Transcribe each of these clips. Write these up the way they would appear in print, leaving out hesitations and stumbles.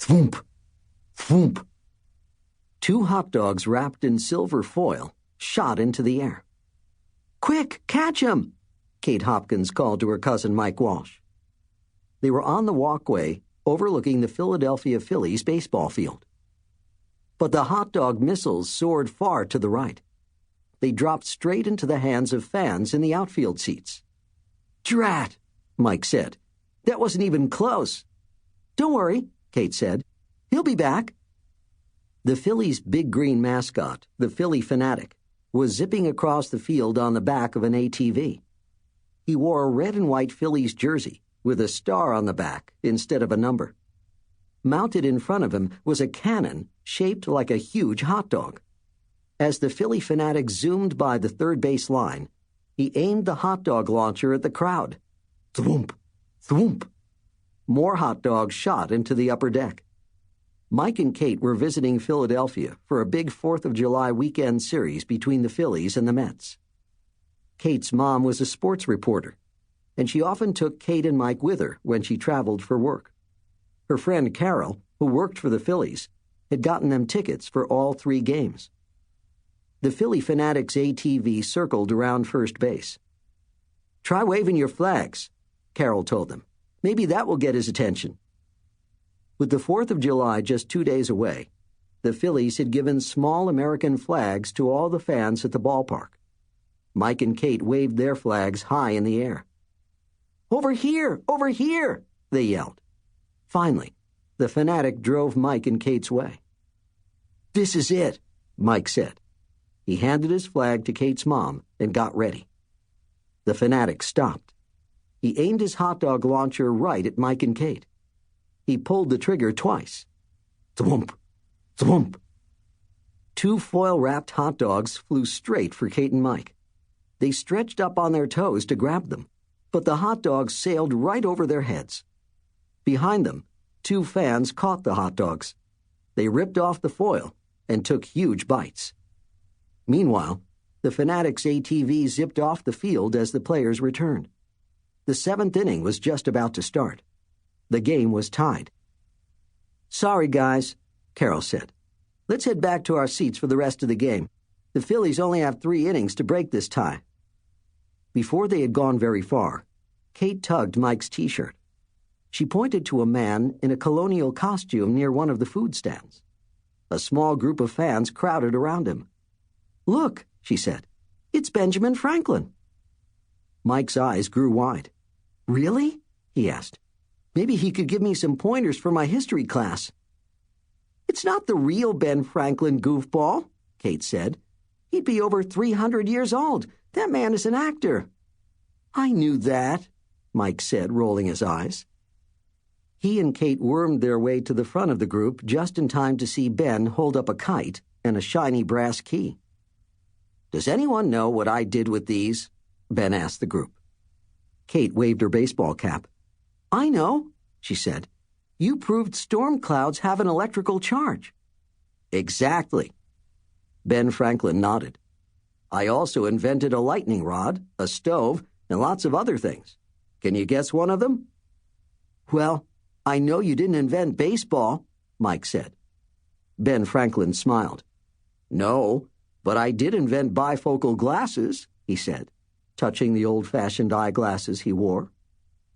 Thwoomp! Thwoomp! 2 hot dogs wrapped in silver foil shot into the air. "Quick, catch 'em!" Kate Hopkins called to her cousin Mike Walsh. They were on the walkway overlooking the Philadelphia Phillies baseball field. But the hot dog missiles soared far to the right. They dropped straight into the hands of fans in the outfield seats. "Drat!" Mike said. "That wasn't even close." "Don't worry," Kate said. "He'll be back." The Phillies' big green mascot, the Phillie Phanatic, was zipping across the field on the back of an ATV. He wore a red and white Phillies jersey with a star on the back instead of a number. Mounted in front of him was a cannon shaped like a huge hot dog. As the Phillie Phanatic zoomed by the third base line, he aimed the hot dog launcher at the crowd. Thwoomp! Thwoomp! More hot dogs shot into the upper deck. Mike and Kate were visiting Philadelphia for a big 4th of July weekend series between the Phillies and the Mets. Kate's mom was a sports reporter, and she often took Kate and Mike with her when she traveled for work. Her friend Carol, who worked for the Phillies, had gotten them tickets for all 3 games. The Phillie Phanatic's ATV circled around first base. "Try waving your flags," Carol told them. "Maybe that will get his attention." With the 4th of July just 2 days away, the Phillies had given small American flags to all the fans at the ballpark. Mike and Kate waved their flags high in the air. "Over here! Over here!" they yelled. Finally, the Phanatic drove Mike and Kate's way. "This is it," Mike said. He handed his flag to Kate's mom and got ready. The Phanatic stopped. He aimed his hot dog launcher right at Mike and Kate. He pulled the trigger twice. Thwoomp! Thwoomp! 2 foil-wrapped hot dogs flew straight for Kate and Mike. They stretched up on their toes to grab them, but the hot dogs sailed right over their heads. Behind them, 2 fans caught the hot dogs. They ripped off the foil and took huge bites. Meanwhile, the Phanatic's ATV zipped off the field as the players returned. The 7th inning was just about to start. The game was tied. "Sorry, guys," Carol said. "Let's head back to our seats for the rest of the game. The Phillies only have 3 innings to break this tie." Before they had gone very far, Kate tugged Mike's T-shirt. She pointed to a man in a colonial costume near one of the food stands. A small group of fans crowded around him. "Look," she said, "it's Benjamin Franklin." Mike's eyes grew wide. "Really?" he asked. "Maybe he could give me some pointers for my history class." "It's not the real Ben Franklin, goofball," Kate said. "He'd be over 300 years old. That man is an actor." "I knew that," Mike said, rolling his eyes. He and Kate wormed their way to the front of the group just in time to see Ben hold up a kite and a shiny brass key. "Does anyone know what I did with these?" Ben asked the group. Kate waved her baseball cap. "I know," she said. "You proved storm clouds have an electrical charge." "Exactly." Ben Franklin nodded. "I also invented a lightning rod, a stove, and lots of other things. Can you guess one of them?" "Well, I know you didn't invent baseball," Mike said. Ben Franklin smiled. "No, but I did invent bifocal glasses," he said, touching the old-fashioned eyeglasses he wore.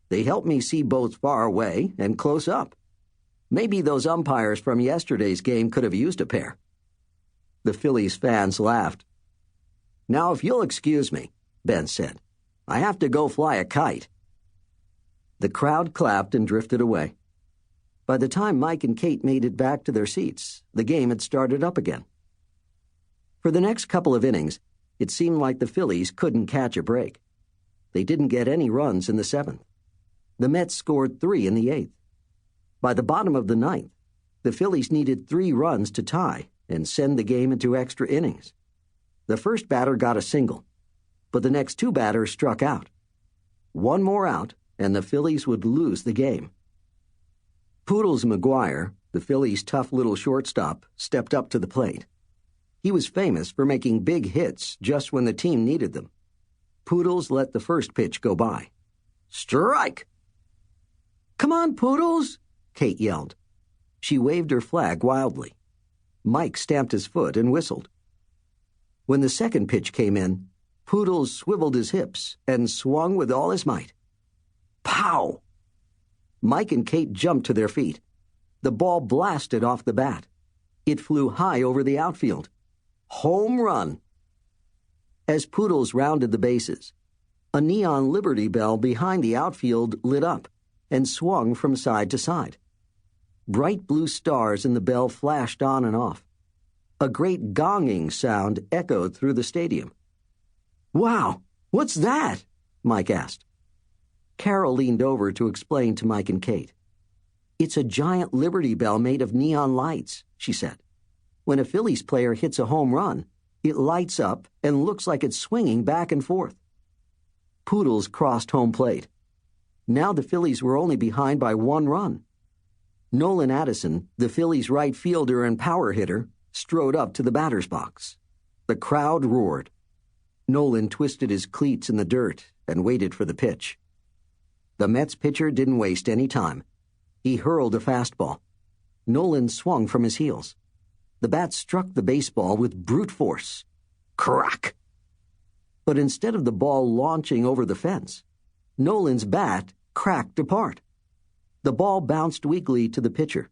"They help me see both far away and close up. Maybe those umpires from yesterday's game could have used a pair." The Phillies fans laughed. "Now, if you'll excuse me," Ben said, "I have to go fly a kite." The crowd clapped and drifted away. By the time Mike and Kate made it back to their seats, the game had started up again. For the next couple of innings, it seemed like the Phillies couldn't catch a break. They didn't get any runs in the 7th. The Mets scored 3 in the 8th. By the bottom of the 9th, the Phillies needed 3 runs to tie and send the game into extra innings. The first batter got a single, but the next 2 batters struck out. 1 more out, and the Phillies would lose the game. Poodles McGuire, the Phillies' tough little shortstop, stepped up to the plate. He was famous for making big hits just when the team needed them. Poodles let the first pitch go by. "Strike!" "Come on, Poodles!" Kate yelled. She waved her flag wildly. Mike stamped his foot and whistled. When the second pitch came in, Poodles swiveled his hips and swung with all his might. Pow! Mike and Kate jumped to their feet. The ball blasted off the bat. It flew high over the outfield. Home run! As Poodles rounded the bases, a neon Liberty Bell behind the outfield lit up and swung from side to side. Bright blue stars in the bell flashed on and off. A great gonging sound echoed through the stadium. Wow, what's that? Mike asked. Carol leaned over to explain to Mike and Kate. It's a giant Liberty Bell made of neon lights, she said. When a Phillies player hits a home run, it lights up and looks like it's swinging back and forth. Poodles crossed home plate. Now the Phillies were only behind by 1 run. Nolan Addison, the Phillies' right fielder and power hitter, strode up to the batter's box. The crowd roared. Nolan twisted his cleats in the dirt and waited for the pitch. The Mets pitcher didn't waste any time. He hurled a fastball. Nolan swung from his heels. The bat struck the baseball with brute force. Crack! But instead of the ball launching over the fence, Nolan's bat cracked apart. The ball bounced weakly to the pitcher,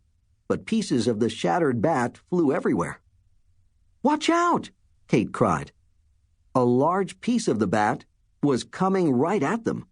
but pieces of the shattered bat flew everywhere. "Watch out!" Kate cried. A large piece of the bat was coming right at them.